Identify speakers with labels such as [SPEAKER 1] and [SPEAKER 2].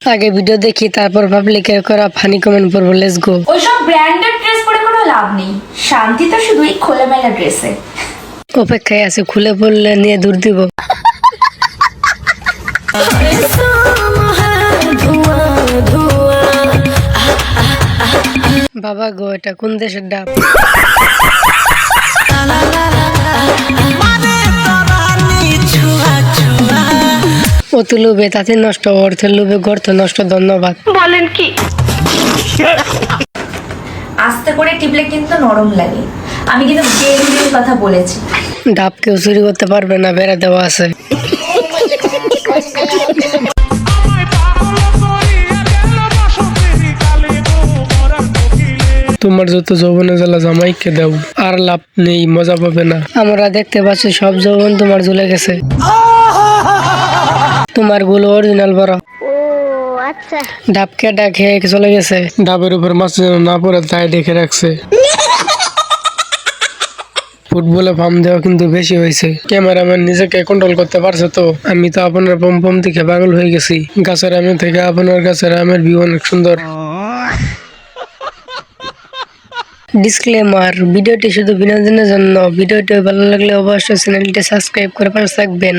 [SPEAKER 1] আগে ভিডিও দেখি তারপর পাবলিকের করা ফানি কমেন্ট পড়বো। Let's go.
[SPEAKER 2] ওইসব ব্র্যান্ডেড ড্রেস পরে কোনো লাভ নেই, শান্তি তো শুধুই খোলামেলা ড্রেসে।
[SPEAKER 1] অপেক্ষায় আছে, খুলে পড়লে নিয়ে দূর দিব। বাবা গো, এটা কোন দেশের ডাব? অত লোভে তাতে নষ্ট, অর্থের লোভে গর্ত নষ্ট। ধন্যবাদ।
[SPEAKER 2] বলেন কি? আস্তে করে টিপলে কিন্তু নরম লাগে। আমি কিন্তু বেলুনের কথা বলেছি।
[SPEAKER 1] ডাব কেউ চুরি করতে পারবে না, বেড়া দেওয়া আছে। তোমার যত যৌবনে জ্বালা জামাইকে দাও, আর লাভ নেই, মজা পাবে না। আমরা দেখতে পাচ্ছি সব যৌবন তোমার জ্বলে গেছে। তোমার গুলো অরিজিনাল বড়। ডাব কেটা খেয়ে চলে গেছে। ডাবের উপর মাছ যেন না পড়ে তাই দেখে রাখছে। ফুটবলে পাম দেওয়া কিন্তু বেশি হয়েছে। ক্যামেরাম্যান নিজেকে কন্ট্রোল করতে পারছে তো? আমি তো আপনার পম থেকে পাগল হয়ে গেছি। গাছের আমের থেকে আপনার গাছের আমের ভিউ অনেক সুন্দর। ডিসক্লেমার, ভিডিওটি শুধু বিনোদনের জন্য। ভিডিওটি ভালো লাগলে অবশ্যই চ্যানেলটি সাবস্ক্রাইব করে পাশে থাকবেন।